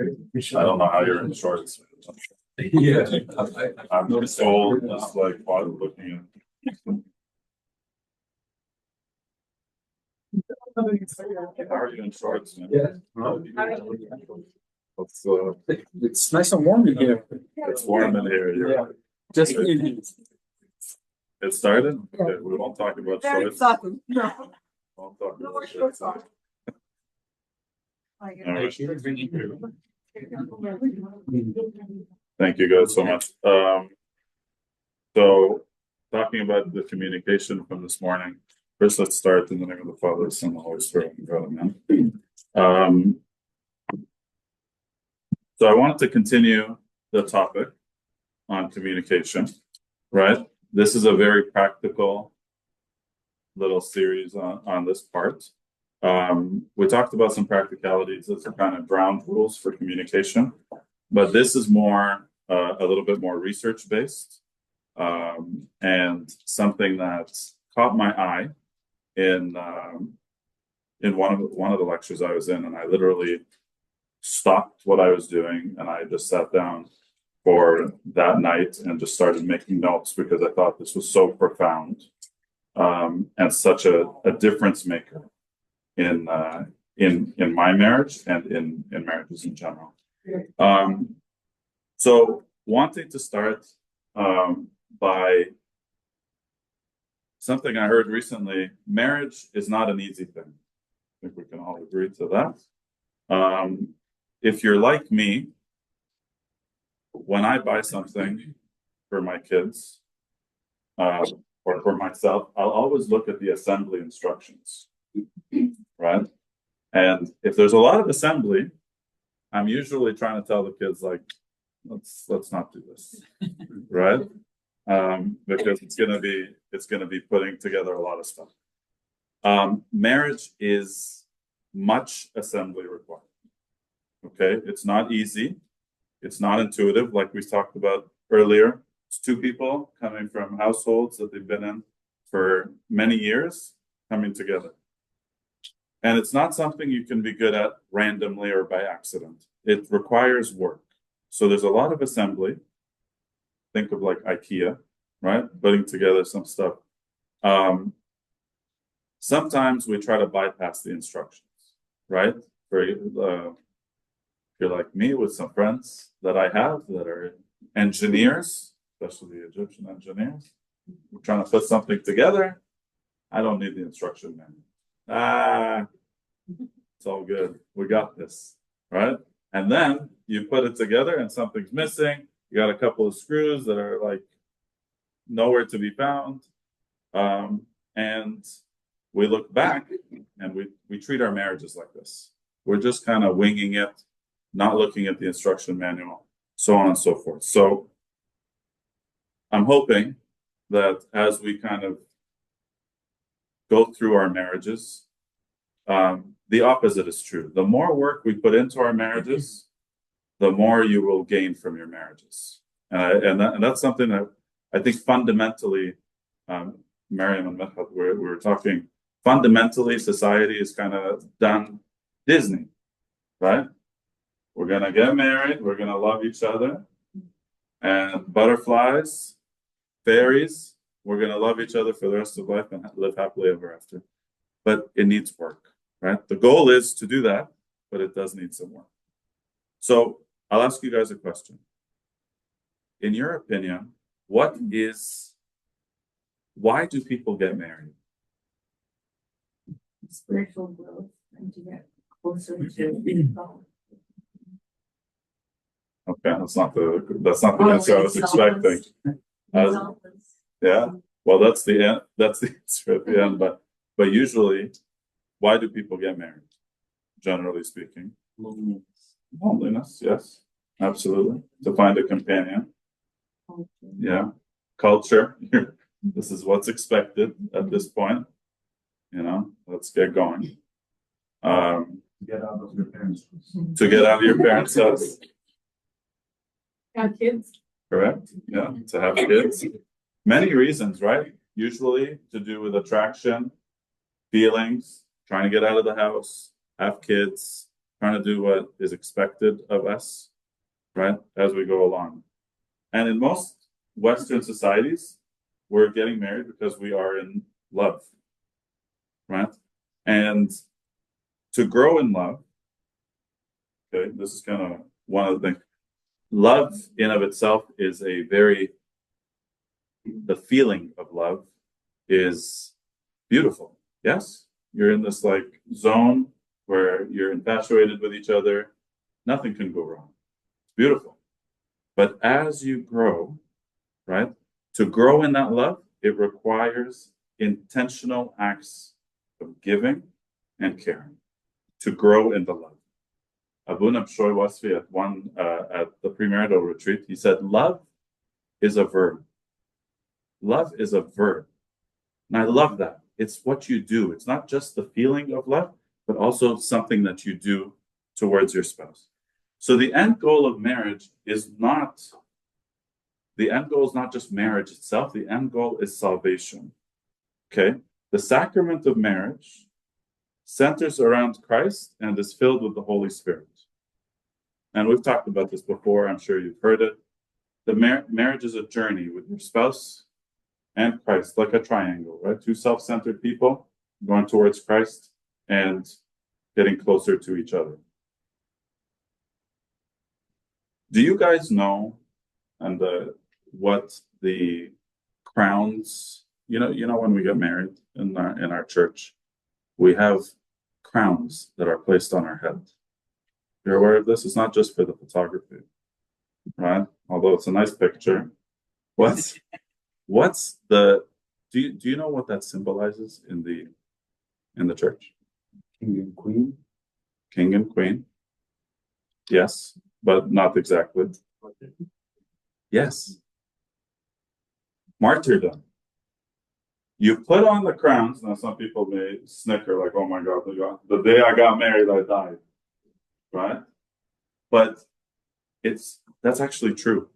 I don't know how you're in shorts. Yeah. I'm sold, just like while looking at. How are you in shorts? Man? Yeah. It's, It's nice and warm in here. it's warm in here. Yeah. Just in. It started? Okay, we won't talk about shorts. No. Won't talk No about more shorts. shorts on. All right. Thank you guys so much. So talking about the communication from this morning. First, let's start in the name of the Father, the Son, and the Holy Spirit. Amen. So I wanted to continue the topic on communication, right? This is a very practical little series on this part. We talked about some practicalities as kind of ground rules for communication, but this is more a little bit more research based, and something that caught my eye in one of the lectures I was in, and I literally stopped what I was doing and I just sat down for that night and just started making notes because I thought this was so profound, and such a difference maker in my marriage and in marriages in general. So wanting to start by something I heard recently. Marriage is not an easy thing. I think we can all agree to that. If you're like me, when I buy something for my kids or for myself, I'll always look at the assembly instructions, right? And if there's a lot of assembly, I'm usually trying to tell the kids, like, let's not do this, right? Because it's gonna be putting together a lot of stuff. Marriage is much assembly required. Okay, it's not easy. It's not intuitive, like we talked about earlier. It's two people coming from households that they've been in for many years coming together. And it's not something you can be good at randomly or by accident. It requires work. So there's a lot of assembly. Think of like IKEA, right? Putting together some stuff. Sometimes we try to bypass the instructions, right? If you're like me with some friends that I have that are engineers, especially Egyptian engineers, we're trying to put something together. I don't need the instruction manual. It's all good. We got this, right? And then you put it together and something's missing. You got a couple of screws that are like nowhere to be found. And we look back and we treat our marriages like this. We're just kind of winging it, not looking at the instruction manual, so on and so forth. So I'm hoping that as we kind of go through our marriages, the opposite is true. The more work we put into our marriages, the more you will gain from your marriages. And that's something that I think fundamentally, Miriam and Mechat, we were talking, fundamentally society is kind of done Disney, right? We're going to get married, we're going to love each other, and butterflies, fairies, we're going to love each other for the rest of life and live happily ever after. But it needs work, right? The goal is to do that, but it does need some work. So I'll ask you guys a question. In your opinion, why do people get married? Spiritual growth and to get closer to God. Okay, that's not the answer I was expecting. Yeah, well, that's the end. That's the answer at the end. But usually, why do people get married? Generally speaking, loneliness. Yes, absolutely. To find a companion. Yeah, culture. This is what's expected at this point. Let's get going. To get out of your parents' house. To get out of your parents' house. Have kids. Correct. Yeah, to have kids. Many reasons, right? Usually to do with attraction, feelings, trying to get out of the house, have kids, trying to do what is expected of us, right, as we go along. And in most Western societies, we're getting married because we are in love, right? And to grow in love, okay, this is kind of one of the things. Love in of itself is the feeling of love is beautiful. Yes? You're in this like zone where you're infatuated with each other. Nothing can go wrong. It's beautiful. But as you grow, right, to grow in that love, it requires intentional acts of giving and caring to grow in the love. Abu Nabshoy Wasfi at the premarital retreat, he said, love is a verb. Love is a verb. And I love that. It's what you do. It's not just the feeling of love, but also something that you do towards your spouse. So the end goal of marriage is not just marriage itself. The end goal is salvation. Okay? The sacrament of marriage centers around Christ and is filled with the Holy Spirit. And we've talked about this before. I'm sure you've heard it. The marriage is a journey with your spouse and Christ, like a triangle, right? Two self-centered people going towards Christ and getting closer to each other. Do you guys know what the crowns? You know when we get married in our church, we have crowns that are placed on our head. You're aware of this? It's not just for the photography, right? Although it's a nice picture. What's the do you know what that symbolizes in the church? King and Queen. King and Queen. Yes, but not exactly. Yes. Martyrdom. You put on the crowns. Now some people may snicker like, oh my God, the day I got married, I died. Right? But that's actually true.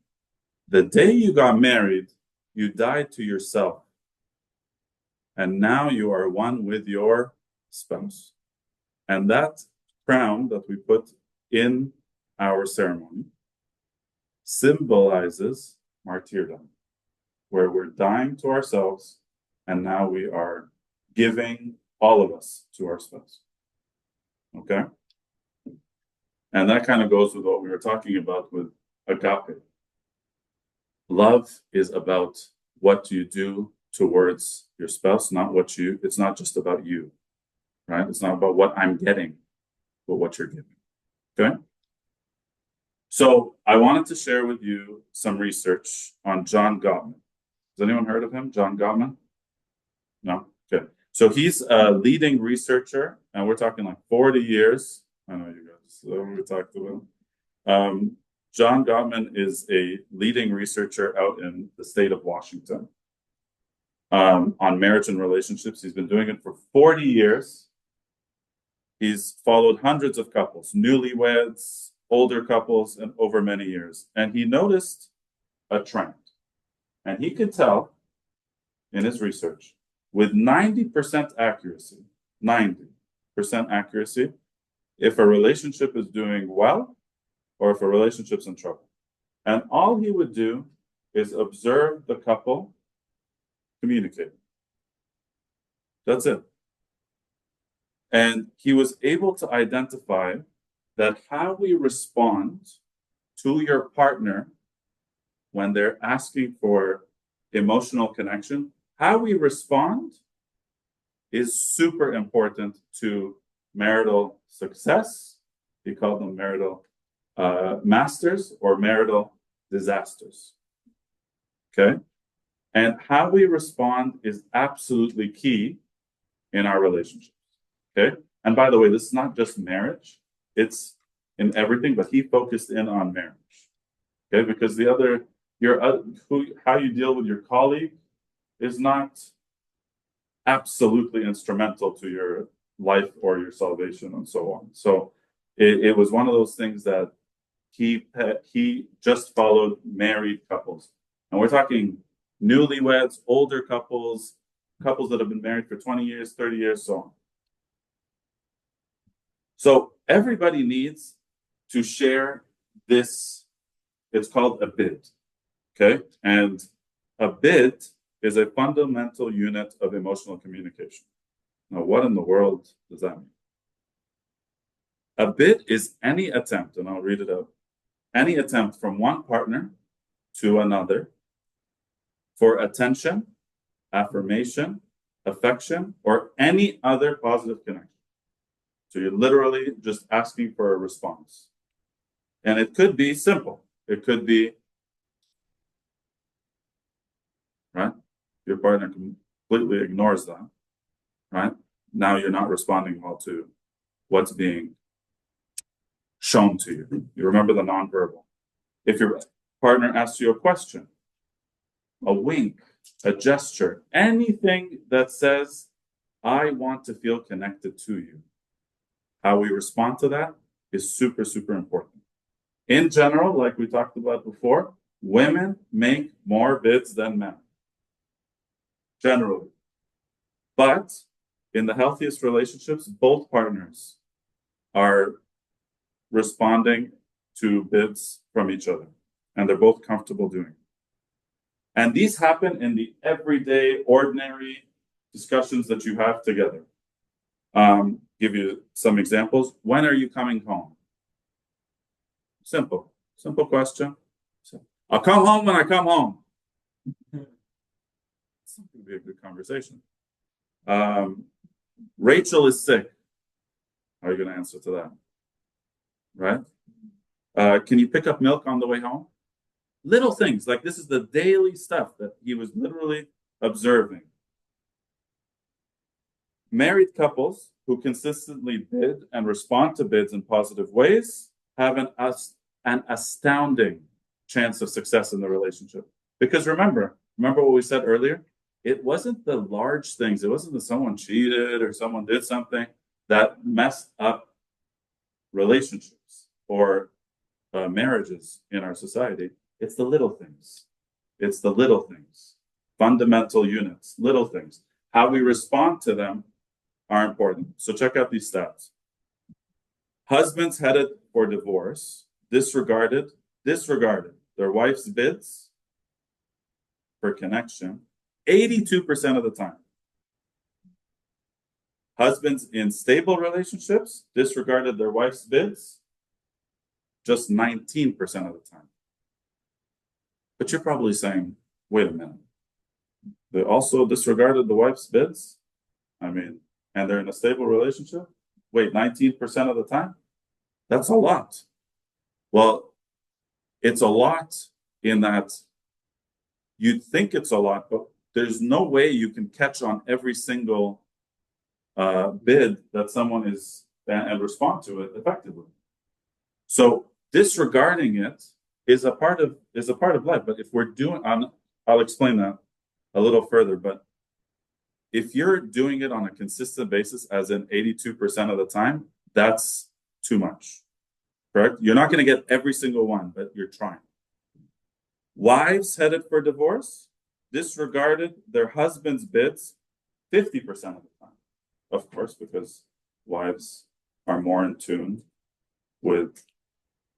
The day you got married, you died to yourself. And now you are one with your spouse. And that crown that we put in our ceremony symbolizes martyrdom, where we're dying to ourselves, and now we are giving all of us to our spouse. Okay? And that kind of goes with what we were talking about with agape. Love is about what you do towards your spouse, it's not just about you, right? It's not about what I'm getting, but what you're giving. Okay? So I wanted to share with you some research on John Gottman. Has anyone heard of him, John Gottman? No? Okay. So he's a leading researcher, and we're talking like 40 years. I know you guys, so we talked about him. John Gottman is a leading researcher out in the state of Washington on marriage and relationships. He's been doing it for 40 years. He's followed hundreds of couples, newlyweds, older couples, and over many years. And he noticed a trend. And he could tell in his research with 90% accuracy, 90% accuracy, if a relationship is doing well or if a relationship's in trouble. And all he would do is observe the couple communicate. That's it. And he was able to identify that how we respond to your partner when they're asking for emotional connection, how we respond is super important to marital success. He called them marital masters or marital disasters. Okay? And how we respond is absolutely key in our relationships. Okay? And by the way, this is not just marriage, it's in everything, but he focused in on marriage. Okay? Because how you deal with your colleague is not absolutely instrumental to your life or your salvation and so on. So it was one of those things that he just followed married couples. And we're talking newlyweds, older couples that have been married for 20 years, 30 years, so on. So everybody needs to share this. It's called a bid. Okay. And a bid is a fundamental unit of emotional communication. Now, what in the world does that mean? A bid is any attempt, and I'll read it out, any attempt from one partner to another for attention, affirmation, affection, or any other positive connection. So you're literally just asking for a response. And it could be simple. It could be, right? Your partner completely ignores that, right? Now you're not responding well to what's being shown to you. You remember the nonverbal. If your partner asks you a question, a wink, a gesture, anything that says, I want to feel connected to you, how we respond to that is super, super important. In general, like we talked about before, women make more bids than men, generally. But in the healthiest relationships, both partners are responding to bids from each other, and they're both comfortable doing it. And these happen in the everyday, ordinary discussions that you have together. Give you some examples. When are you coming home? Simple question. I'll come home when I come home. It's not going to be a good conversation. Rachel is sick. How are you going to answer to that? Right? Can you pick up milk on the way home? Little things, like this is the daily stuff that he was literally observing. Married couples who consistently bid and respond to bids in positive ways have an astounding chance of success in the relationship. Because remember what we said earlier? It wasn't the large things. It wasn't that someone cheated or someone did something that messed up relationships or marriages in our society. It's the little things. It's the little things. Fundamental units, little things. How we respond to them are important. So check out these stats. Husbands headed for divorce disregarded their wife's bids for connection 82% of the time. Husbands in stable relationships disregarded their wife's bids just 19% of the time. But you're probably saying, wait a minute. They also disregarded the wife's bids? I mean, and they're in a stable relationship? Wait, 19% of the time? That's a lot. Well, it's a lot in that you'd think it's a lot, but there's no way you can catch on every single bid that someone is and respond to it effectively. So disregarding it is a part of life. But if we're doing, I'll explain that a little further. But if you're doing it on a consistent basis, as in 82% of the time, that's too much. Correct? You're not going to get every single one, but you're trying. Wives headed for divorce disregarded their husband's bids 50% of the time. Of course, because wives are more in tune with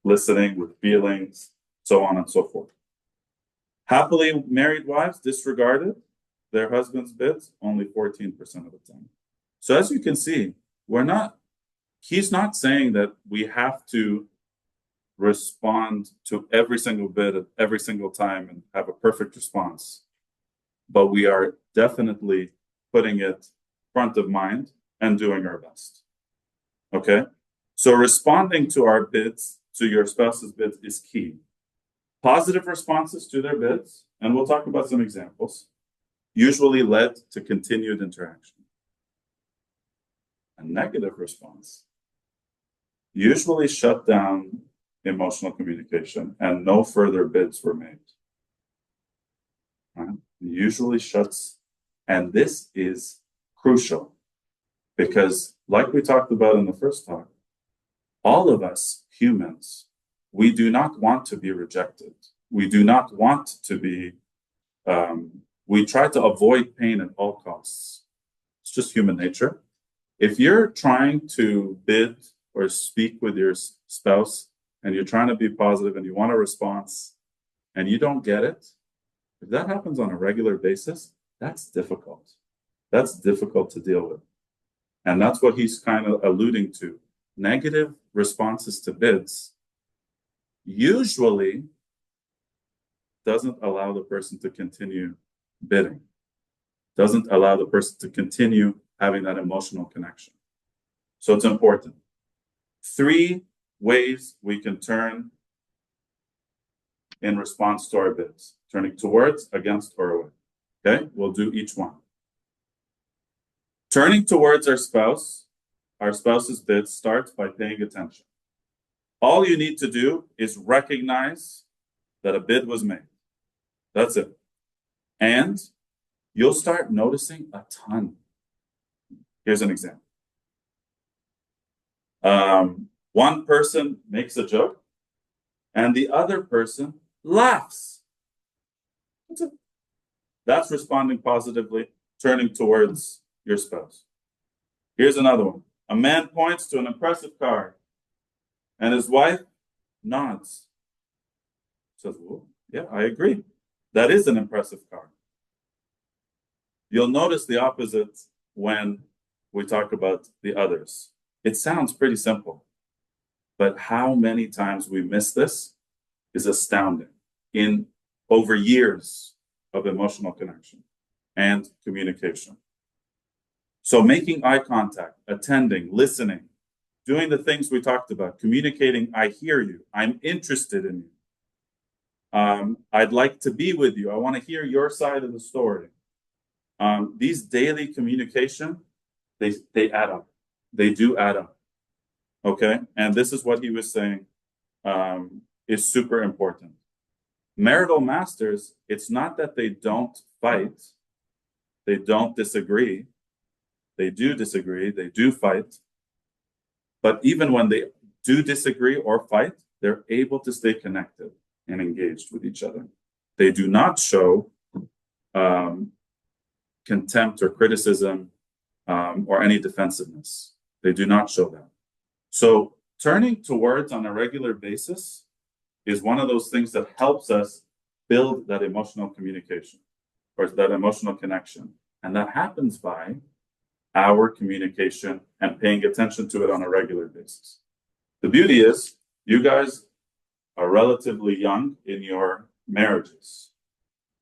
listening, with feelings, so on and so forth. Happily married wives disregarded their husband's bids only 14% of the time. So as you can see, he's not saying that we have to respond to every single bid at every single time and have a perfect response. But we are definitely putting it front of mind and doing our best. Okay? So responding to our bids, to your spouse's bids, is key. Positive responses to their bids, and we'll talk about some examples, usually led to continued interaction. A negative response usually shut down emotional communication and no further bids were made. Right? Usually shuts, and this is crucial because, like we talked about in the first talk, all of us humans, we do not want to be rejected. We do not want to be, we try to avoid pain at all costs. It's just human nature. If you're trying to bid or speak with your spouse and you're trying to be positive and you want a response and you don't get it, if that happens on a regular basis, that's difficult. That's difficult to deal with. And that's what he's kind of alluding to. Negative responses to bids usually doesn't allow the person to continue bidding, doesn't allow the person to continue having that emotional connection. So it's important. 3 ways we can turn in response to our bids: turning towards, against, or away. Okay, we'll do each one. Turning towards our spouse's bid starts by paying attention. All you need to do is recognize that a bid was made. That's it. And you'll start noticing a ton. Here's an example. One person makes a joke and the other person laughs. That's it. That's responding positively, turning towards your spouse. Here's another one. A man points to an impressive car and his wife nods. Says, well, yeah, I agree. That is an impressive car. You'll notice the opposite when we talk about the others. It sounds pretty simple, but how many times we miss this is astounding in over years of emotional connection and communication. So making eye contact, attending, listening, doing the things we talked about, communicating, I hear you, I'm interested in you. I'd like to be with you. I want to hear your side of the story. These daily communication, they add up. They do add up. Okay? And this is what he was saying is super important. Marital masters, it's not that they don't fight. They don't disagree. They do disagree. They do fight. But even when they do disagree or fight, they're able to stay connected and engaged with each other. They do not show contempt or criticism or any defensiveness. They do not show that. So turning towards on a regular basis is one of those things that helps us build that emotional communication or that emotional connection. And that happens by our communication and paying attention to it on a regular basis. The beauty is, you guys are relatively young in your marriages.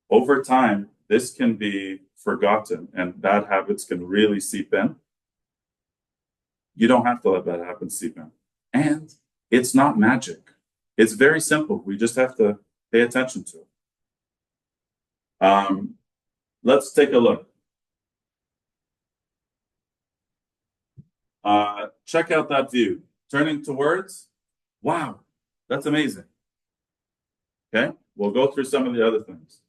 Over time, this can be forgotten and bad habits can really seep in. You don't have to let bad habits seep in. And it's not magic. It's very simple. We just have to pay attention to it. Let's take a look. Check out that view. Turning towards. Wow, that's amazing. Okay, we'll go through some of the other things.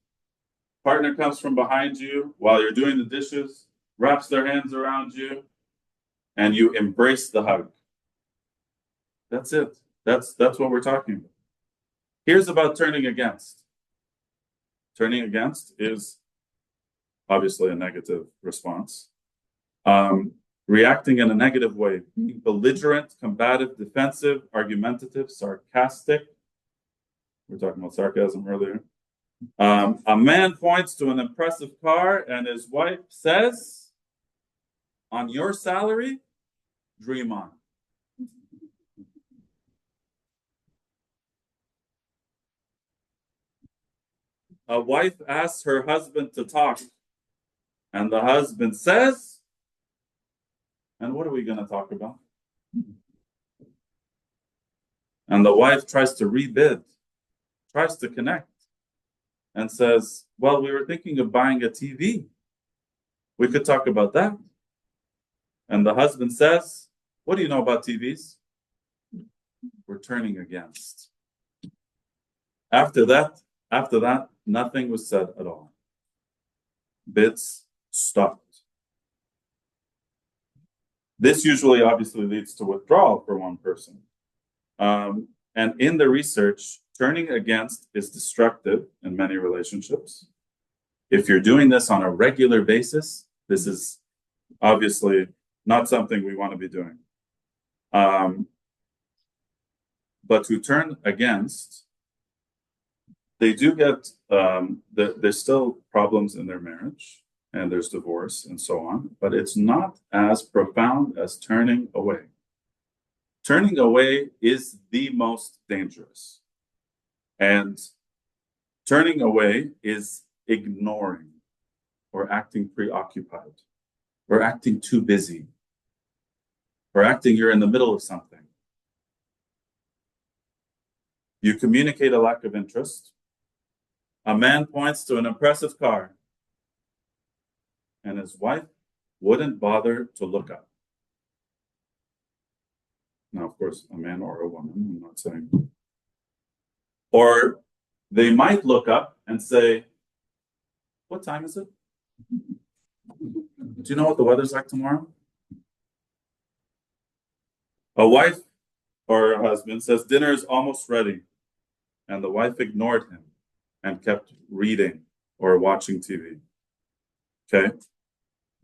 Partner comes from behind you while you're doing the dishes, wraps their hands around you, and you embrace the hug. That's it. That's what we're talking about. Here's about turning against. Turning against is obviously a negative response. Reacting in a negative way, being belligerent, combative, defensive, argumentative, sarcastic. We were talking about sarcasm earlier. A man points to an impressive car and his wife says, on your salary, dream on. A wife asks her husband to talk, and the husband says, and what are we going to talk about? And the wife tries to rebid, tries to connect, and says, well, we were thinking of buying a TV. We could talk about that. And the husband says, what do you know about TVs? We're turning against. After that, nothing was said at all. Bids stopped. This usually obviously leads to withdrawal for one person. And in the research, turning against is destructive in many relationships. If you're doing this on a regular basis, this is obviously not something we want to be doing. but who turn against, they do get, there's still problems in their marriage, and there's divorce and so on, but it's not as profound as turning away. Turning away is the most dangerous. And turning away is ignoring or acting preoccupied or acting too busy or acting you're in the middle of something. You communicate a lack of interest. A man points to an impressive car, and his wife wouldn't bother to look up. Now, of course, a man or a woman, I'm not saying. Or they might look up and say, what time is it? Do you know what the weather's like tomorrow? A wife or a husband says, dinner is almost ready. And the wife ignored him and kept reading or watching TV. Okay?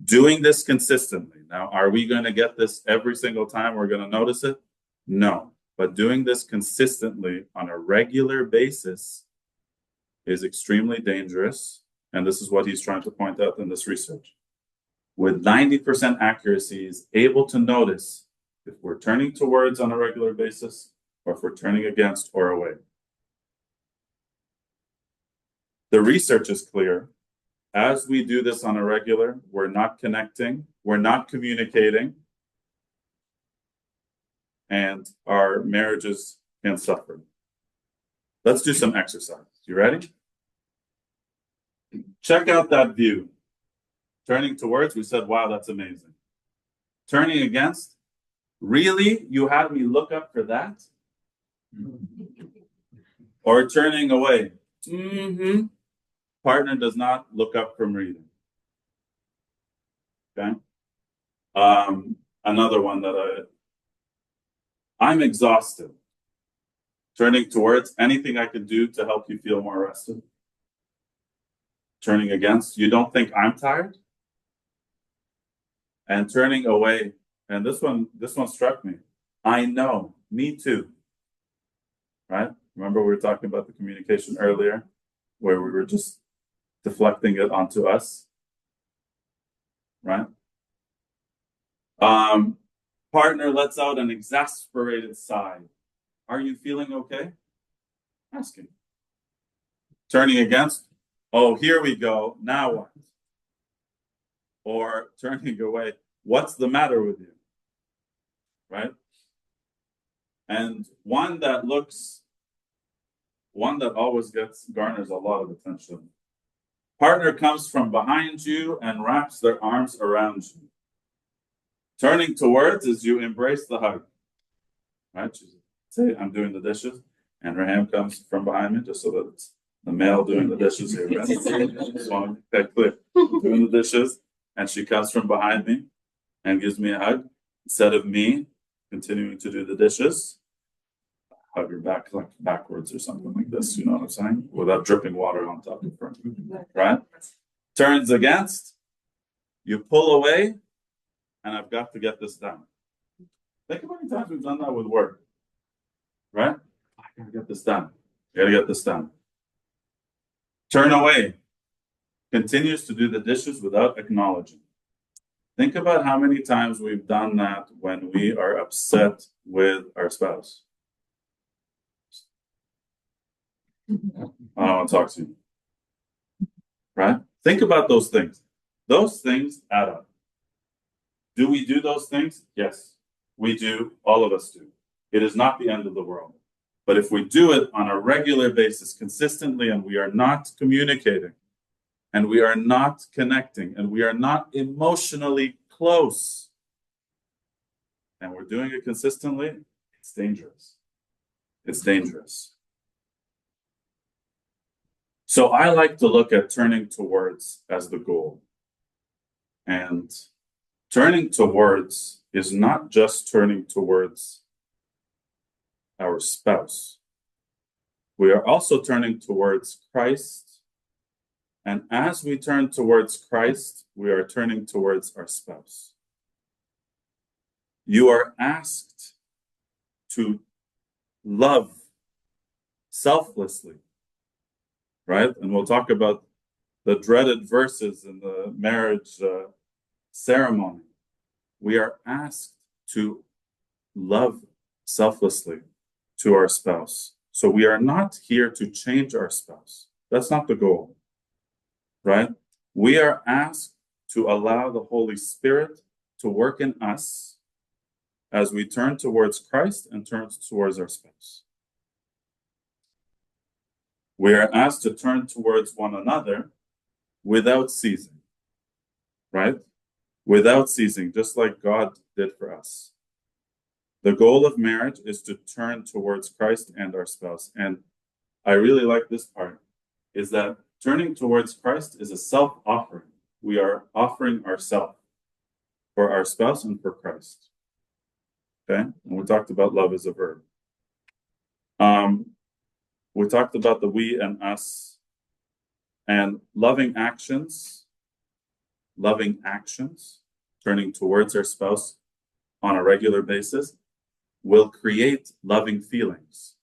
Doing this consistently. Now, are we going to get this every single time we're going to notice it? No. But doing this consistently on a regular basis is extremely dangerous. And this is what he's trying to point out in this research. With 90% accuracy, he's able to notice if we're turning towards on a regular basis or if we're turning against or away. The research is clear. As we do this on a regular, we're not connecting, we're not communicating, and our marriages can suffer. Let's do some exercise. You ready? Check out that view. Turning towards, we said, wow, that's amazing. Turning against, really? You had me look up for that? Or turning away? Mm-hmm. Partner does not look up from reading. Okay? Another one that I'm exhausted. Turning towards, anything I can do to help you feel more rested. Turning against, you don't think I'm tired? And turning away, and this one struck me. I know, me too. Right? Remember we were talking about the communication earlier, where we were just deflecting it onto us, right? Partner lets out an exasperated sigh. Are you feeling okay? Asking. Turning against, oh, here we go, now what? Or turning away, what's the matter with you? Right? And one that always garners a lot of attention. Partner comes from behind you and wraps their arms around you. Turning towards is you embrace the hug. Right? You say, I'm doing the dishes, and her hand comes from behind me, just so that it's the male doing the dishes here. Right? Just want to make that clear. Doing the dishes, and she comes from behind me and gives me a hug. Instead of me continuing to do the dishes, hug her back like backwards or something like this, you know what I'm saying? Without dripping water on top of her, right? Turns against, you pull away, and I've got to get this done. Think of how many times we've done that with work, right? I gotta get this done. I gotta get this done. Turn away, continues to do the dishes without acknowledging. Think about how many times we've done that when we are upset with our spouse. I don't want to talk to you. Right? Think about those things. Those things add up. Do we do those things? Yes, we do. All of us do. It is not the end of the world. But if we do it on a regular basis, consistently, and we are not communicating, and we are not connecting, and we are not emotionally close, and we're doing it consistently, it's dangerous. It's dangerous. So I like to look at turning towards as the goal. And turning towards is not just turning towards our spouse. We are also turning towards Christ. And as we turn towards Christ, we are turning towards our spouse. You are asked to love selflessly, right? And we'll talk about the dreaded verses in the marriage ceremony. We are asked to love selflessly to our spouse. So we are not here to change our spouse. That's not the goal, right? We are asked to allow the Holy Spirit to work in us as we turn towards Christ and turn towards our spouse. We are asked to turn towards one another without ceasing, right? Without ceasing, just like God did for us. The goal of marriage is to turn towards Christ and our spouse. And I really like this part, is that turning towards Christ is a self-offering. We are offering ourselves for our spouse and for Christ. Okay? And we talked about love as a verb. We talked about the we and us, and loving actions, turning towards our spouse on a regular basis will create loving feelings.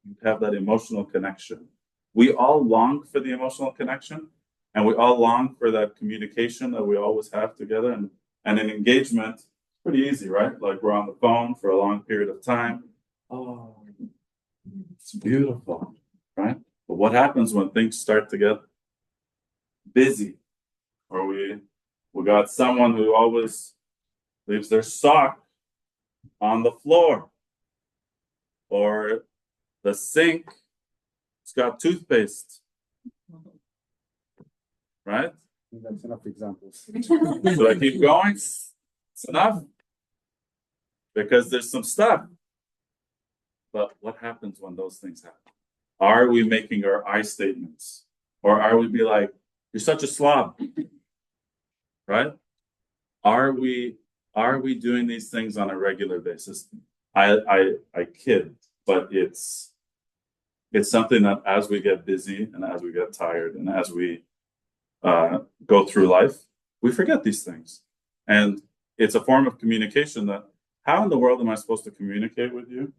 You have that emotional connection. We all long for the emotional connection, and we all long for that communication that we always have together. And an engagement, it's pretty easy, right? Like we're on the phone for a long period of time. Oh, it's beautiful, right? But what happens when things start to get busy, or we got someone who always leaves their sock on the floor, or the sink, it's got toothpaste, right? That's enough examples. Should I keep going? It's enough, because there's some stuff. But what happens when those things happen? Are we making our I statements, or are we be like, "You're such a slob," right? Are we doing these things on a regular basis? I kid, but it's something that as we get busy and as we get tired and as we go through life, we forget these things. And it's a form of communication that, how in the world am I supposed to communicate with you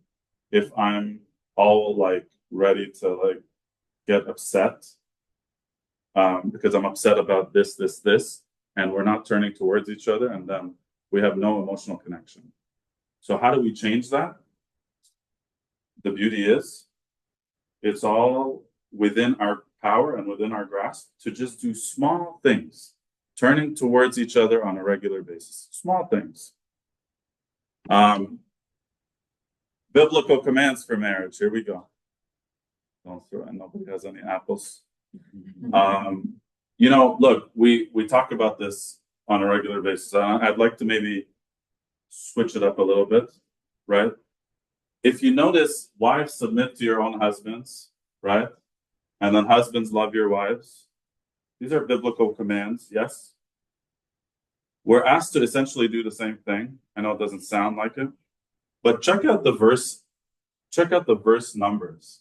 if I'm all like ready to like get upset because I'm upset about this, and we're not turning towards each other, and then we have no emotional connection. So how do we change that? The beauty is, it's all within our power and within our grasp to just do small things, turning towards each other on a regular basis. Small things. Biblical commands for marriage. Here we go. Don't throw in. Nobody has any apples. Look, we talk about this on a regular basis. I'd like to maybe switch it up a little bit, right? If you notice, wives submit to your own husbands, right? And then husbands love your wives. These are biblical commands, yes? We're asked to essentially do the same thing. I know it doesn't sound like it, but check out the verse numbers.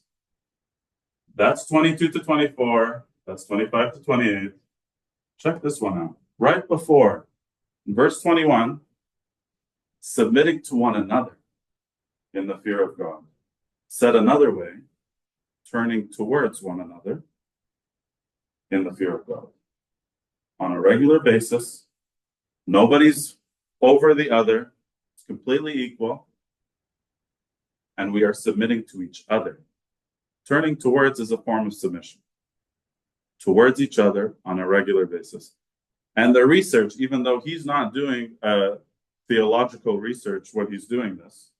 That's 22 to 24. That's 25 to 28. Check this one out. Right before, in verse 21, submitting to one another in the fear of God. Said another way, turning towards one another in the fear of God. On a regular basis, nobody's over the other. It's completely equal. And we are submitting to each other. Turning towards is a form of submission. Towards each other on a regular basis. And the research, even though he's not doing theological research when he's doing this,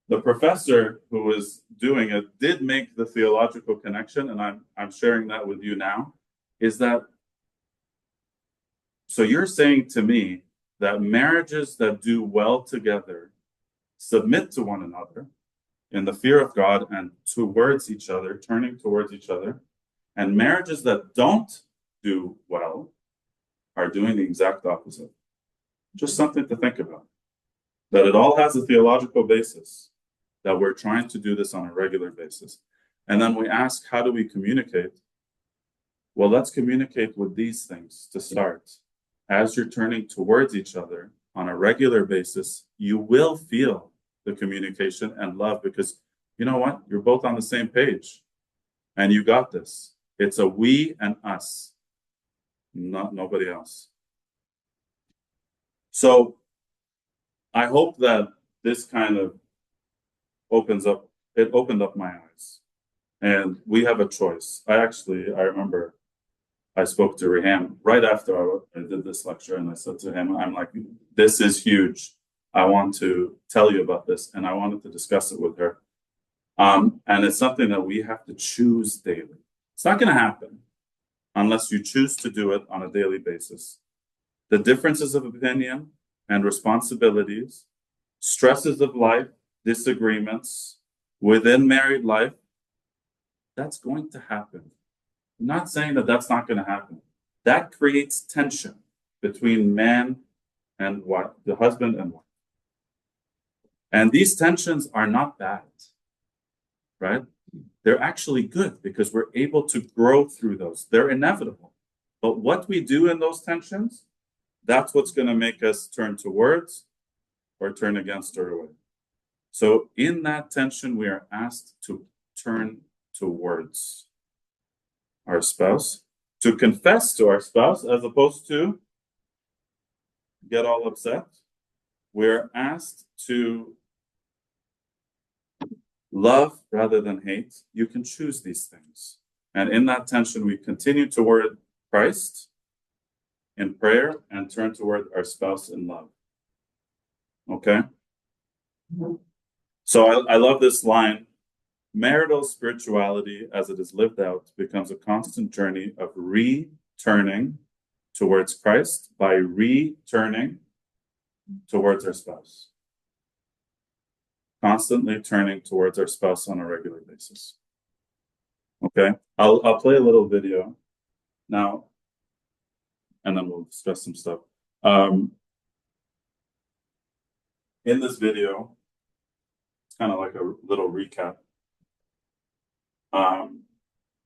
the professor who was doing it did make the theological connection, and I'm sharing that with you now, is that, so you're saying to me that marriages that do well together submit to one another in the fear of God and towards each other, turning towards each other, and marriages that don't do well are doing the exact opposite. Just something to think about. That it all has a theological basis, that we're trying to do this on a regular basis. And then we ask, how do we communicate? Well, let's communicate with these things to start. As you're turning towards each other on a regular basis, you will feel the communication and love, because you know what? You're both on the same page and you got this. It's a we and us, not nobody else. So I hope that this kind of opened up my eyes. And we have a choice. I remember I spoke to Rehan right after I did this lecture, and I said to him, I'm like, this is huge. I want to tell you about this, and I wanted to discuss it with her. And it's something that we have to choose daily. It's not going to happen unless you choose to do it on a daily basis. The differences of opinion and responsibilities, stresses of life, disagreements within married life, that's going to happen. I'm not saying that that's not going to happen. That creates tension between man and wife, the husband and wife. And these tensions are not bad, right? They're actually good because we're able to grow through those. They're inevitable. But what we do in those tensions, that's what's going to make us turn towards or turn against or away. So in that tension, we are asked to turn towards our spouse, to confess to our spouse, as opposed to get all upset. We're asked to love rather than hate. You can choose these things. And in that tension, we continue toward Christ in prayer and turn toward our spouse in love. Okay? So I love this line. Marital spirituality, as it is lived out, becomes a constant journey of returning towards Christ by returning towards our spouse. Constantly turning towards our spouse on a regular basis. Okay, I'll play a little video now, and then we'll discuss some stuff. In this video, it's kind of like a little recap.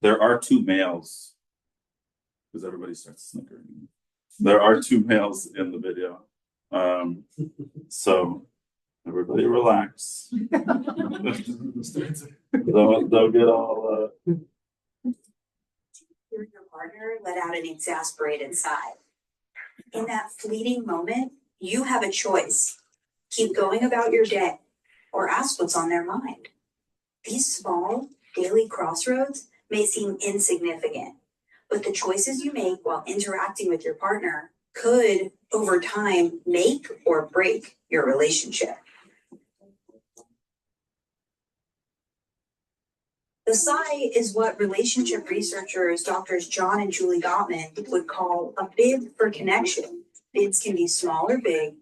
There are two males, because everybody starts snickering. There are two males in the video. So everybody relax. They'll get all Your partner let out an exasperated sigh. In that fleeting moment, you have a choice. Keep going about your day or ask what's on their mind. These small, daily crossroads may seem insignificant, but the choices you make while interacting with your partner could, over time, make or break your relationship. The sigh is what relationship researchers, Doctors John and Julie Gottman, would call a bid for connection. Bids can be small or big,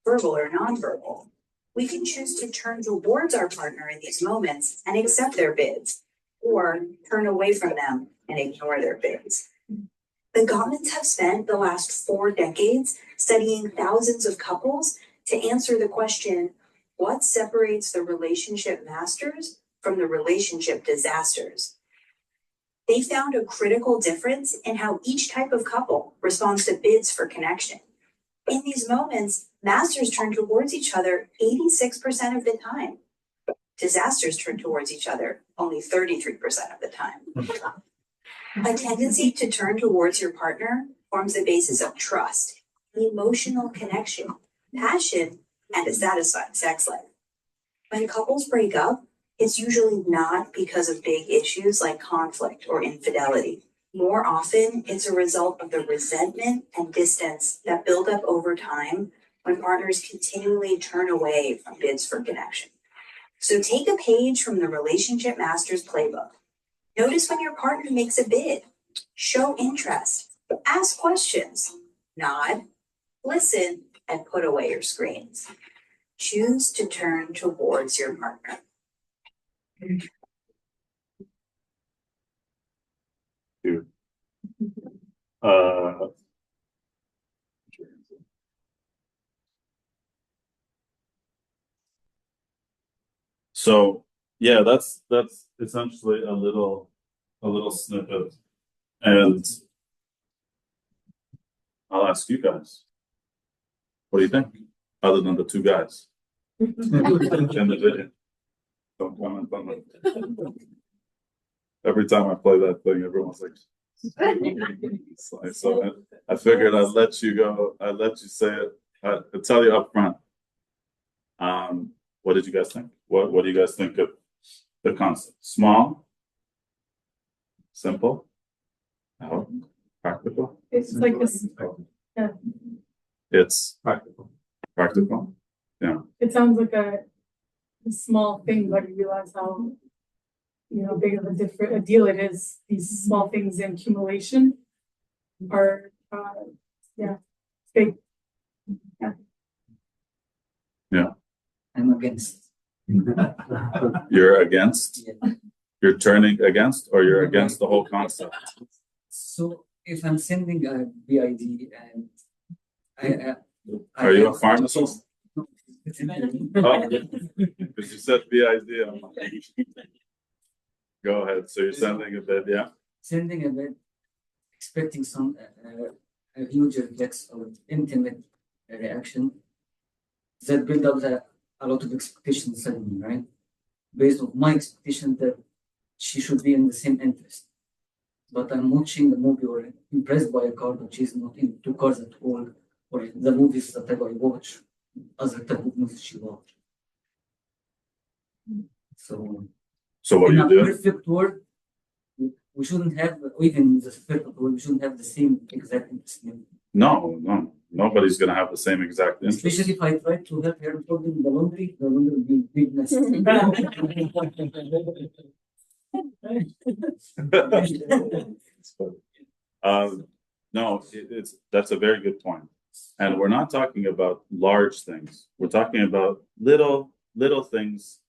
verbal or nonverbal. We can choose to turn towards our partner in these moments and accept their bids, or turn away from them and ignore their bids. The Gottmans have spent the last 4 decades studying thousands of couples to answer the question, what separates the relationship masters from the relationship disasters? They found a critical difference in how each type of couple responds to bids for connection. In these moments, masters turn towards each other 86% of the time. Disasters turn towards each other only 33% of the time. A tendency to turn towards your partner forms the basis of trust, emotional connection, passion, and a satisfied sex life. When couples break up, it's usually not because of big issues like conflict or infidelity. More often, it's a result of the resentment and distance that build up over time when partners continually turn away from bids for connection. So take a page from the Relationship Master's Playbook. Notice when your partner makes a bid. Show interest. Ask questions. Nod. Listen and put away your screens. Choose to turn towards your partner. Dude. So yeah, that's essentially a little snippet, and I'll ask you guys, what do you think? Other than the two guys, In the video. Don't comment on it. Every time I play that thing, everyone's like. So I figured I'd let you go. I'd let you say it. I'll tell you up front. What did you guys think? What do you guys think of the concept? Small, simple, practical. It's like this, It's Practical. practical. Yeah. it sounds like a small thing, but you realize how, big of a deal it is. These small things in accumulation are, big. I'm against. You're against. Yeah. You're turning against, or you're against the whole concept. So if I'm sending a BID and I Are you a pharmacist? No. Oh, because you said BID. I'm like, go ahead. So you're sending a bid, yeah. Sending a bit, expecting some a huge reflex or intimate reaction that build up a lot of expectations suddenly, right? Based on my expectation that she should be in the same interest. But I'm watching the movie or impressed by a car that she's not into cars at all, or the movies that I watch, other type of movies she watch. So what in do a you do? perfect world, we shouldn't have, or even in the perfect world, we shouldn't have the same exact interest. No, nobody's gonna have the same exact interest. Especially if I try to help her folding the laundry will be a big mess. No, that's a very good point. And we're not talking about large things. We're talking about little things.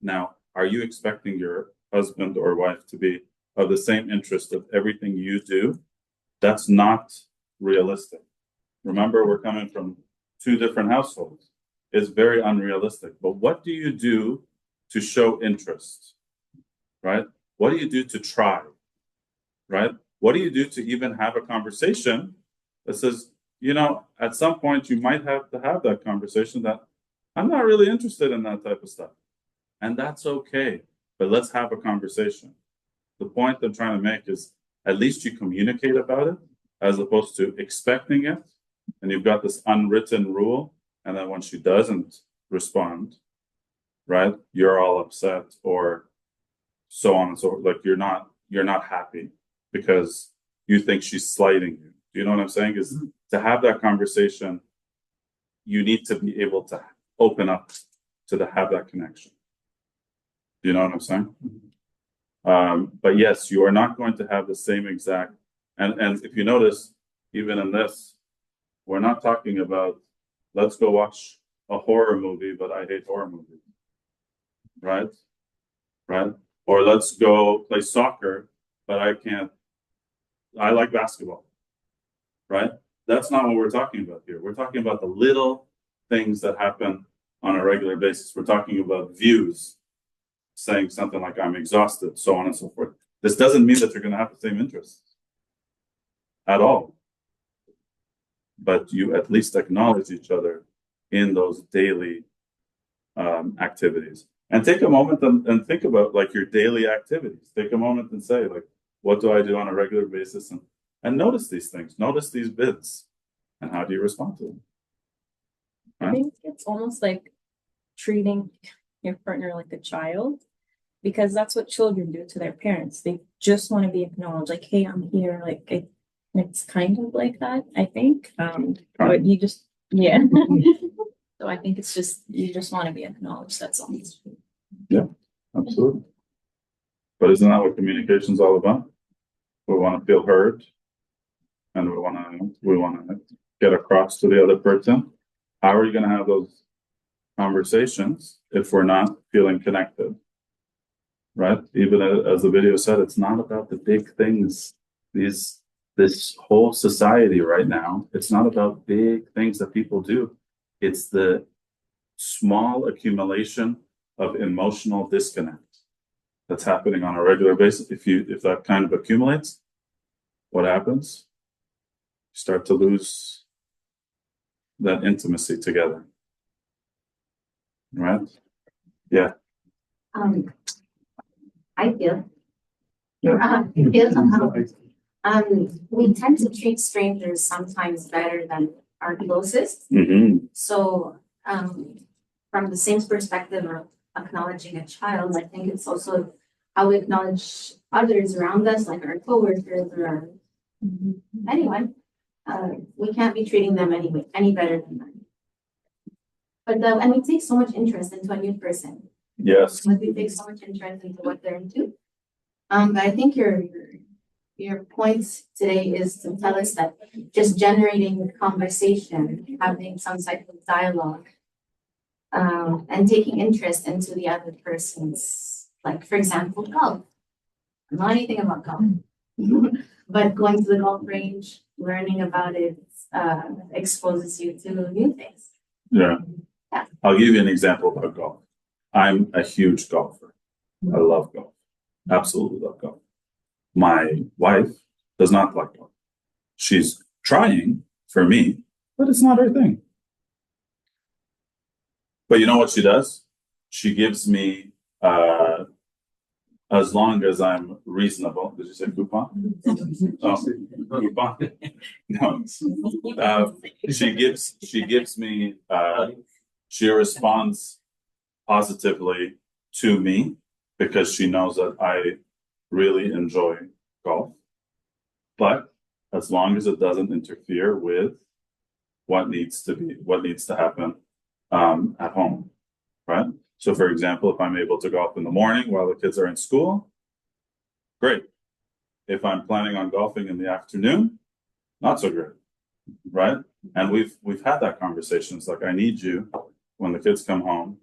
Now, are you expecting your husband or wife to be of the same interest of everything you do? That's not realistic. Remember, we're coming from two different households. It's very unrealistic. But what do you do to show interest? Right? What do you do to try? Right? What do you do to even have a conversation that says, at some point you might have to have that conversation that I'm not really interested in that type of stuff. And that's okay. But let's have a conversation. The point I'm trying to make is at least you communicate about it as opposed to expecting it. And you've got this unwritten rule. And then when she doesn't respond, right, you're all upset or so on and so forth. Like you're not happy because you think she's slighting you. Do you know what I'm saying? Is to have that conversation, you need to be able to open up to have that connection. Do you know what I'm saying? But yes, you are not going to have the same exact, and if you notice, even in this, we're not talking about let's go watch a horror movie, but I hate horror movies. Right? Or let's go play soccer, but I like basketball. Right? That's not what we're talking about here. We're talking about the little things that happen on a regular basis. We're talking about views, saying something like I'm exhausted, so on and so forth. This doesn't mean that you're going to have the same interests at all. But you at least acknowledge each other in those daily activities. And take a moment and think about like your daily activities. Take a moment and say, like, what do I do on a regular basis? And notice these things, notice these bids, and how do you respond to them? I think it's almost like treating your partner like a child, because that's what children do to their parents. They just want to be acknowledged, like, hey, I'm here. Like it's kind of like that, I think. But you just, yeah. So I think it's just, you just want to be acknowledged. That's all. Yeah, absolutely. But isn't that what communication is all about? We want to feel heard, and we want to get across to the other person. How are you going to have those conversations if we're not feeling connected? Right? Even as the video said, it's not about the big things. This whole society right now, it's not about big things that people do. It's the small accumulation of emotional disconnect that's happening on a regular basis. If that kind of accumulates, what happens? You start to lose that intimacy together. right? Yeah. I feel. Yeah. We tend to treat strangers sometimes better than our closest. Mm-hmm. So, from the same perspective of acknowledging a child, I think it's also how we acknowledge others around us, like our coworkers or our, anyone. We can't be treating them any better than them. But and we take so much interest into a new person. Yes. Like we take so much interest into what they're into. But I think your point today is to tell us that just generating conversation, having some type of dialogue, and taking interest into the other person's, like for example, golf. I don't know anything about golf, but going to the golf range, learning about it, exposes you to new things. Yeah. Yeah. I'll give you an example about golf. I'm a huge golfer. I love golf. Absolutely love golf. My wife does not like golf. She's trying for me, but it's not her thing. But you know what she does? She gives me, as long as I'm reasonable. Did you say coupon? Oh, coupon. No. She gives me, she responds positively to me because she knows that I really enjoy golf. But as long as it doesn't interfere with what needs to happen at home, right? So for example, if I'm able to golf in the morning while the kids are in school, great. If I'm planning on golfing in the afternoon, not so great, right? And we've had that conversation. It's like, I need you when the kids come home.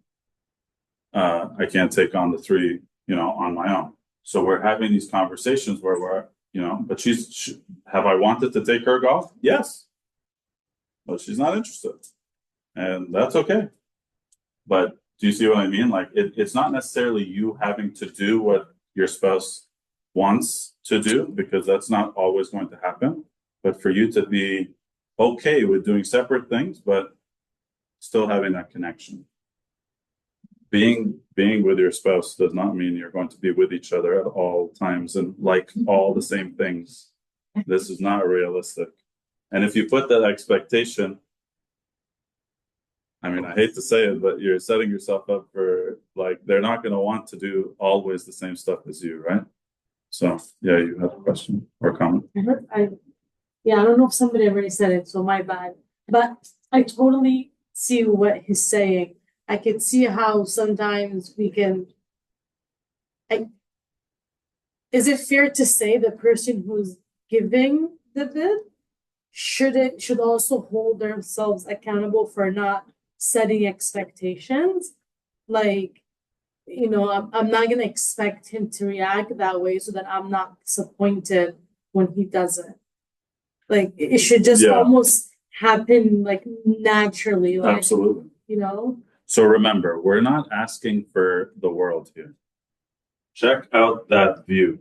I can't take on the three, on my own. So we're having these conversations where we're, but have I wanted to take her golf? Yes. But she's not interested. And that's okay. But do you see what I mean? Like it's not necessarily you having to do what your spouse wants to do, because that's not always going to happen. But for you to be okay with doing separate things, but still having that connection. Being with your spouse does not mean you're going to be with each other at all times and like all the same things. This is not realistic. And if you put that expectation, I mean, I hate to say it, but you're setting yourself up for, like, they're not going to want to do always the same stuff as you, right? So, yeah, you have a question or comment. I don't know if somebody already said it, so my bad. But I totally see what he's saying. I can see how sometimes we can. Is it fair to say the person who's giving the bid should also hold themselves accountable for not setting expectations? Like, I'm not gonna expect him to react that way so that I'm not disappointed when he doesn't. Like, it should just almost happen like naturally. Like, absolutely. So remember, we're not asking for the world here. Check out that view.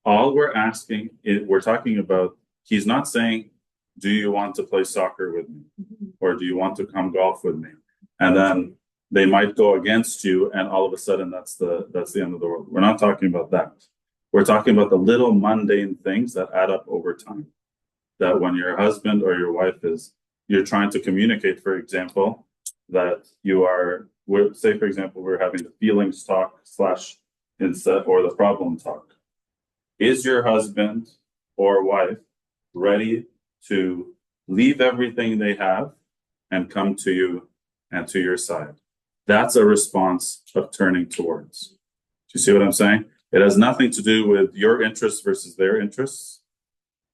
All we're asking is, we're talking about, he's not saying, do you want to play soccer with me? Or do you want to come golf with me? And then they might go against you, and all of a sudden that's the end of the world. We're not talking about that. We're talking about the little mundane things that add up over time. That when your husband or your wife you're trying to communicate, for example, that say, for example, we're having the feelings talk / instead, or the problem talk. Is your husband or wife ready to leave everything they have and come to you and to your side? That's a response of turning towards. Do you see what I'm saying? It has nothing to do with your interests versus their interests.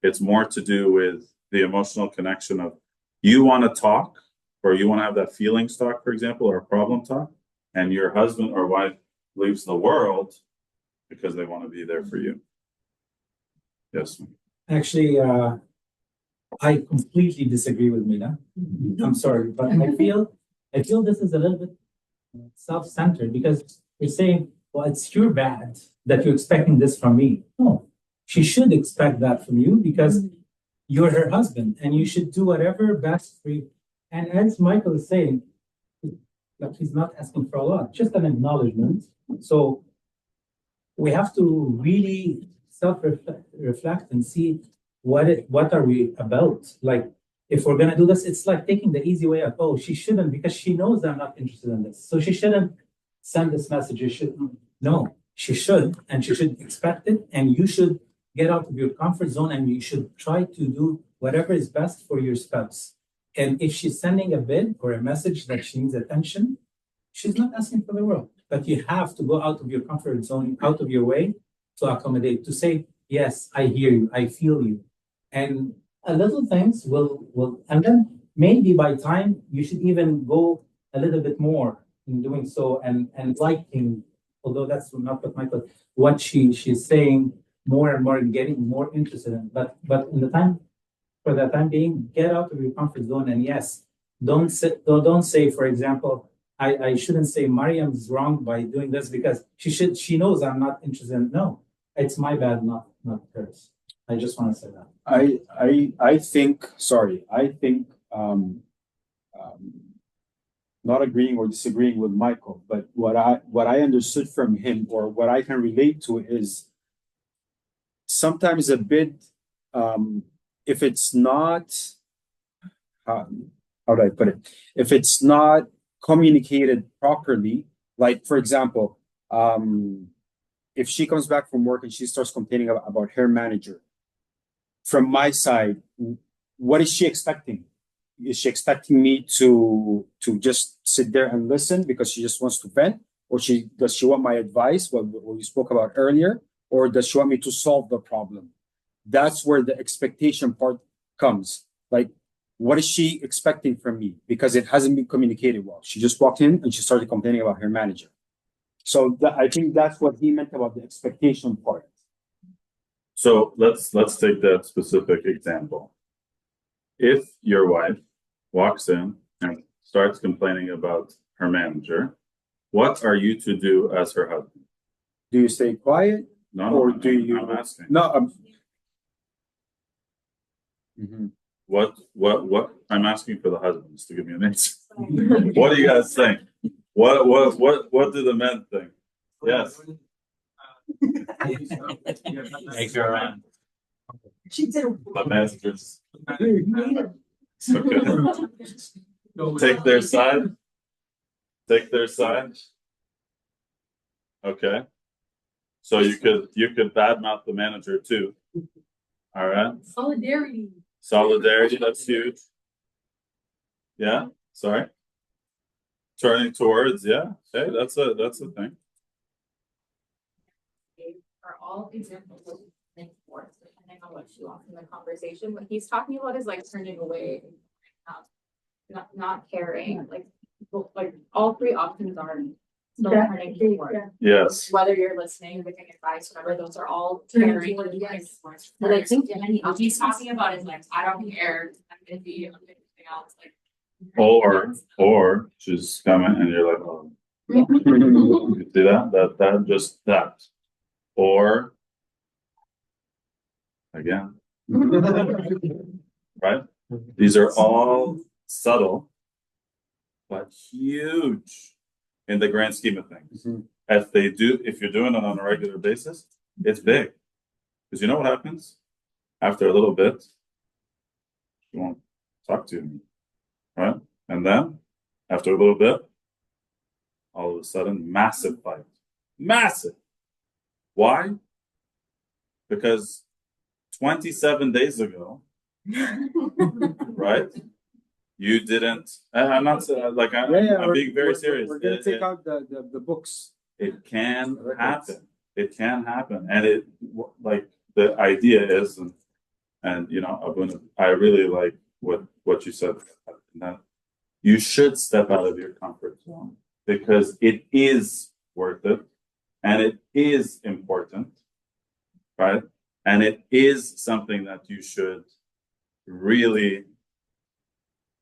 It's more to do with the emotional connection of, you want to talk, or you want to have that feelings talk, for example, or a problem talk, and your husband or wife leaves the world because they want to be there for you. Yes. Actually, I completely disagree with Mina. I'm sorry, but I feel this is a little bit self-centered, because you're saying, well, it's your bad that you're expecting this from me. No, she should expect that from you because you're her husband and you should do whatever best for you. And as Michael is saying, Like he's not asking for a lot, just an acknowledgement. So we have to really self-reflect and see what are we about. Like if we're gonna do this, it's like taking the easy way out. Oh, she shouldn't because she knows I'm not interested in this. So she shouldn't send this message. You should no, she should, and she should expect it, and you should get out of your comfort zone and you should try to do whatever is best for your spouse. And if she's sending a bid or a message that she needs attention, she's not asking for the world. But you have to go out of your comfort zone, out of your way to accommodate, to say, yes, I hear you, I feel you. And a little things will, and then maybe by time you should even go a little bit more in doing so and liking, although that's not what Michael, what she's saying more and more and getting more interested in. But in the time, for the time being, get out of your comfort zone. And yes, don't say, for example, I shouldn't say Mariam's wrong by doing this because she knows I'm not interested in. No, it's my bad, not hers. I just want to say that. I think, not agreeing or disagreeing with Michael, but what I understood from him or what I can relate to is sometimes a bid, if it's not, how do I put it? If it's not communicated properly, like for example, if she comes back from work and she starts complaining about her manager, from my side, what is she expecting? Is she expecting me to just sit there and listen because she just wants to vent, or does she want my advice, what we spoke about earlier, or does she want me to solve the problem? That's where the expectation part comes. Like, what is she expecting from me? Because it hasn't been communicated well. She just walked in and she started complaining about her manager. So I think that's what he meant about the expectation part. So let's take that specific example. If your wife walks in and starts complaining about her manager, what are you to do as her husband? Do you stay quiet? No, Or no, do you? I'm asking. No. What I'm asking for the husbands to give me an answer. What do you guys think? What do the men think? Yes. Make her around. The managers. Okay. Take their side. Take their side. Okay. So you could badmouth the manager too. All right. Solidarity, that's huge. Yeah, sorry. Turning towards, yeah. Hey, that's a thing. Are all examples of forth, depending on what she wants in the conversation. What he's talking about is like turning away, not caring. Like all three options are still turning towards. Yes. Whether you're listening, giving advice, whatever, those are all caring. Yes. But I think what he's talking about is like, I don't care. I'm gonna be anything else. Like, or she's coming and you're like, oh, you see that. Or again, right? These are all subtle, but huge in the grand scheme of things. If you're doing it on a regular basis, it's big. Because you know what happens? After a little bit, you won't talk to me, right? And then, after a little bit, all of a sudden, massive fight. Massive. Why? Because 27 days ago, right? You didn't. I'm not like I'm being very serious. We're gonna take out the books. It can happen. It can happen, and like the idea is, and you know, I really like what you said. That you should step out of your comfort zone because it is worth it, and it is important, right? And it is something that you should really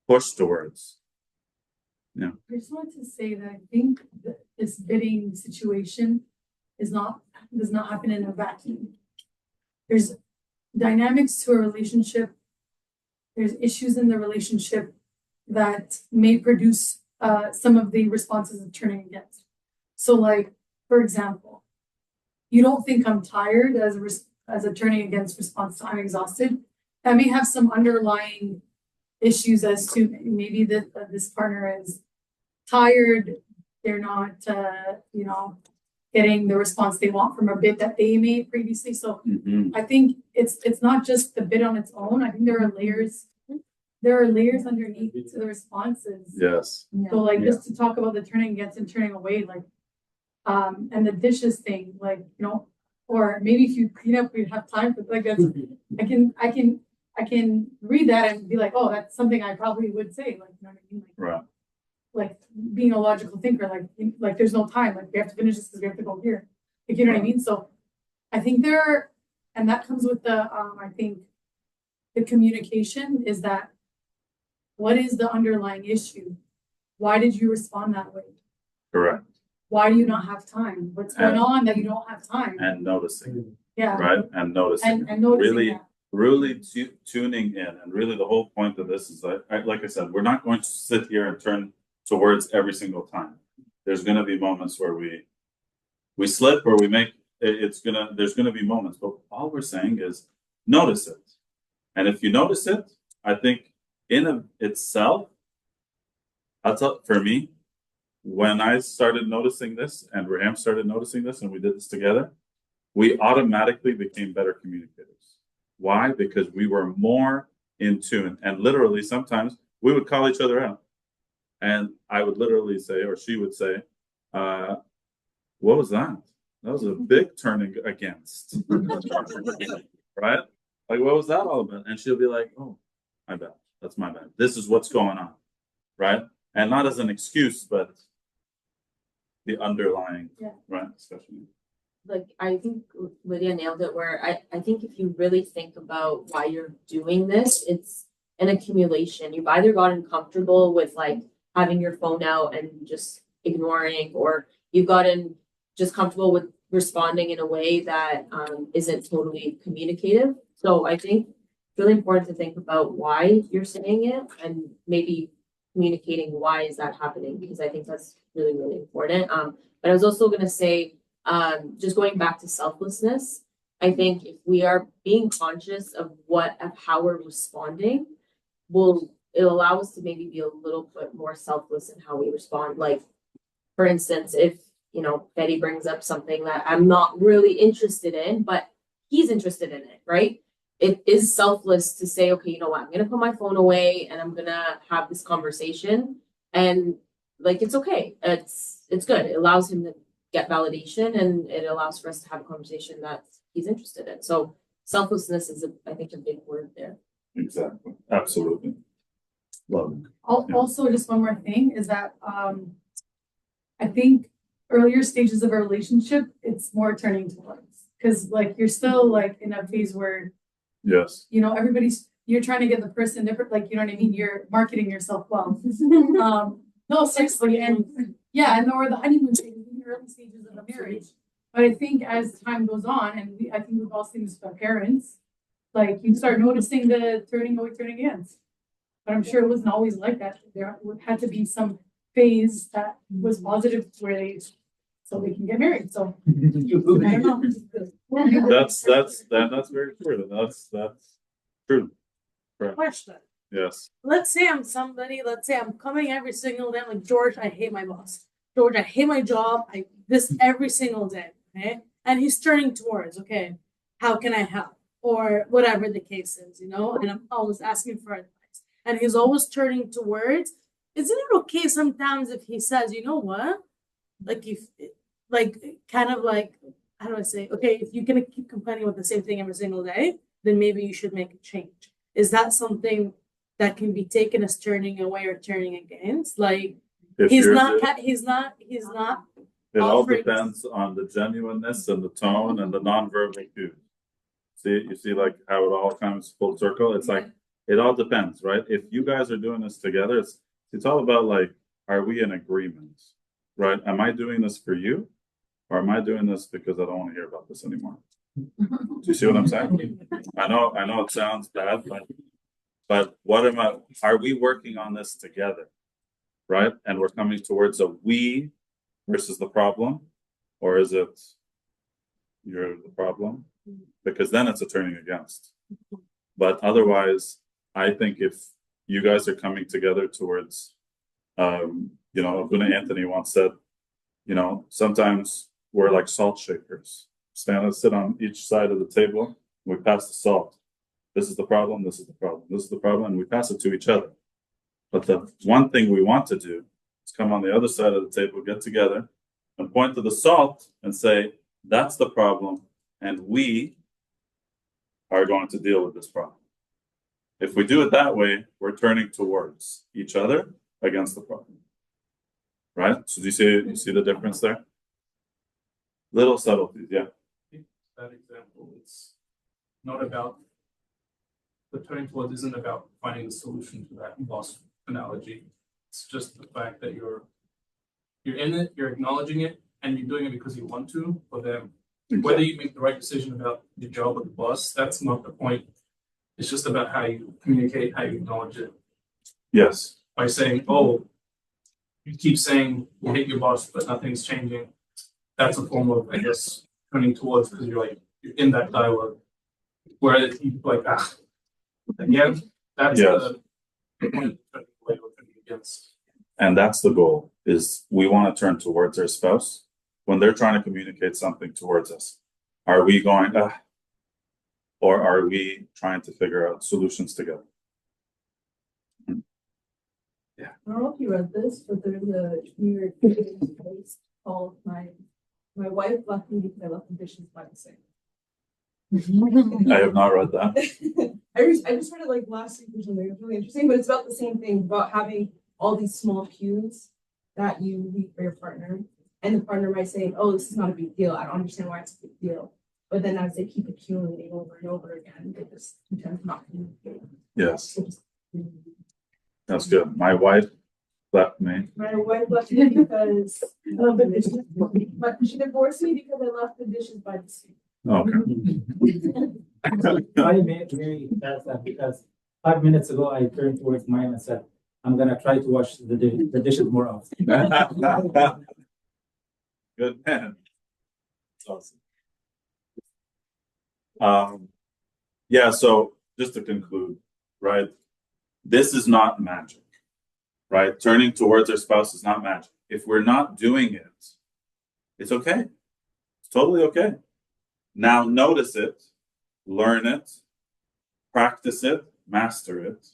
push towards. Yeah. I just wanted to say that I think that this bidding situation does not happen in a vacuum. There's dynamics to a relationship. There's issues in the relationship that may produce some of the responses of turning against. So like, for example, you don't think I'm tired as a turning against response to I'm exhausted. I may have some underlying issues as to maybe that this partner is tired, they're not, getting the response they want from a bid that they made previously. So I think it's not just the bid on its own. I think there are layers underneath to the responses. Yes. So like just to talk about the turning against and turning away, like, and the dishes thing, like, or maybe if you clean up, we'd have time for like that's, I can read that and be like, oh, that's something I probably would say, like, you know what I mean? Right. Like being a logical thinker, like there's no time, like we have to finish this because we have to go here. Like, you know what I mean? So I think and that comes with the, I think the communication is that what is the underlying issue? Why did you respond that way? Correct. Why do you not have time? What's going on that you don't have time? And noticing, Yeah. right? And noticing. And noticing really, that. really tuning in. And really the whole point of this is that, like I said, we're not going to sit here and turn towards every single time. There's going to be moments where we slip or we make there's going to be moments, but all we're saying is notice it. And if you notice it, I think in of itself, for me, when I started noticing this and Raham started noticing this and we did this together, we automatically became better communicators. Why? Because we were more in tune. And literally sometimes we would call each other out. And I would literally say, or she would say, what was that? That was a big turning against. Right? Like, what was that all about? And she'll be like, oh, my bad. That's my bad. This is what's going on. Right? And not as an excuse, but the underlying, right, discussion. Like, I think Lydia nailed it where I think if you really think about why you're doing this, it's an accumulation. You've either gotten comfortable with like having your phone out and just ignoring, or you've gotten just comfortable with responding in a way that isn't totally communicative. So I think it's really important to think about why you're saying it and maybe communicating why is that happening, because I think that's really, really important. But I was also going to say, just going back to selflessness, I think if we are being conscious of how we're responding, it'll allow us to maybe be a little bit more selfless in how we respond. Like, for instance, if, Betty brings up something that I'm not really interested in, but he's interested in it, right? It is selfless to say, okay, you know what, I'm going to put my phone away and I'm going to have this conversation. And like, it's okay. It's good. It allows him to get validation and it allows for us to have a conversation that he's interested in. So selflessness is, I think, a big word there. Exactly. Absolutely. Love it. Also, just one more thing is that I think earlier stages of a relationship, it's more turning towards, because like you're still like in a phase where yes, you're trying to get the person different, like, you know what I mean? You're marketing yourself well. No, seriously, and or the honeymoon phase, in the early stages of the marriage. But I think as time goes on, and I think we've all seen this with our parents, like you start noticing the turning away, turning against. But I'm sure it wasn't always like that. There had to be some phase that was positive where so they can get married. So I don't know. that's very true. That's true. Correct. Question. Yes. Let's say I'm coming every single day. I'm like, George, I hate my boss. George, I hate my job. This every single day. Okay. And he's turning towards, okay, how can I help? Or whatever the case is, and I'm always asking for advice. And he's always turning towards, isn't it okay sometimes if he says, you know what? Like how do I say, okay, if you're gonna keep complaining with the same thing every single day, then maybe you should make a change. Is that something that can be taken as turning away or turning against? Like he's not. It all depends on the genuineness and the tone and the nonverbal cues. You see like how it all comes full circle. It's like it all depends, right? If you guys are doing this together, it's all about like, are we in agreement, right? Am I doing this for you, or am I doing this because I don't want to hear about this anymore? Do you see what I'm saying? I know it sounds bad, but are we working on this together? right? And we're coming towards a we versus the problem, or is it you're the problem? Because then it's a turning against. But otherwise, I think if you guys are coming together towards, Abuna Anthony once said, sometimes we're like salt shakers. Sit on each side of the table, we pass the salt. This is the problem, this is the problem, this is the problem, and we pass it to each other. But the one thing we want to do is come on the other side of the table, get together, and point to the salt and say, that's the problem, and we are going to deal with this problem. If we do it that way, we're turning towards each other against the problem. Right? So do you see the difference there? Little subtleties, yeah. That example, it's not about the turning towards isn't about finding a solution to that boss analogy. It's just the fact that you're in it, you're acknowledging it, and you're doing it because you want to for them. Whether you make the right decision about your job with the boss, that's not the point. It's just about how you communicate, how you acknowledge it. Yes. By saying, oh, you keep saying you hate your boss, but nothing's changing. That's a form of, I guess, turning towards because you're in that dialogue. Whereas you again, that's the point of turning against. And that's the goal, is we want to turn towards our spouse when they're trying to communicate something towards us. Are we going, or are we trying to figure out solutions together? I don't know if you read this, but there's a New York post called my wife left me because I left the dishes by the sink. I have not read that. I just read it like last week or something. It's really interesting, but it's about the same thing, about having all these small cues that you leave for your partner. And the partner might say, oh, this is not a big deal. I don't understand why it's a big deal. But then as they keep accumulating over and over again, they just tend to not communicate. Yes. That's good. My wife left me. My wife left me because of the dishes. But she divorced me because I left the dishes by the sink. Okay. I very that's that because 5 minutes ago I turned towards mine and said, I'm gonna try to wash the dishes more often. Good man. That's awesome. Yeah, so just to conclude, right? This is not magic, right? Turning towards our spouse is not magic. If we're not doing it, it's okay. It's totally okay. Now notice it, learn it, practice it, master it,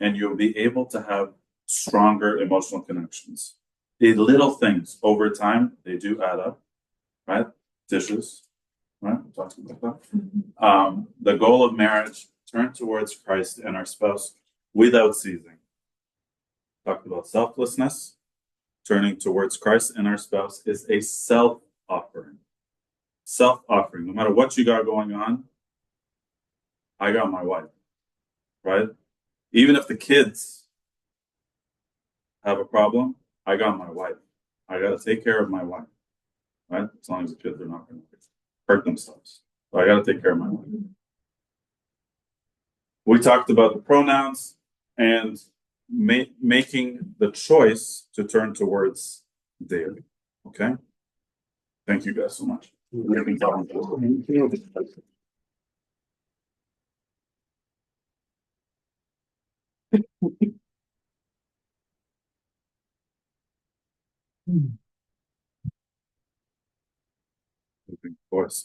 and you'll be able to have stronger emotional connections. The little things over time, they do add up, right? Dishes, right? We're talking about that. The goal of marriage, turn towards Christ and our spouse without ceasing. Talked about selflessness. Turning towards Christ and our spouse is a self-offering. Self-offering. No matter what you got going on, I got my wife, right? Even if the kids have a problem, I got my wife. I got to take care of my wife, right? As long as the kids are not going to hurt themselves. So I got to take care of my wife. We talked about the pronouns and making the choice to turn towards daily. Okay? Thank you guys so much. Of course.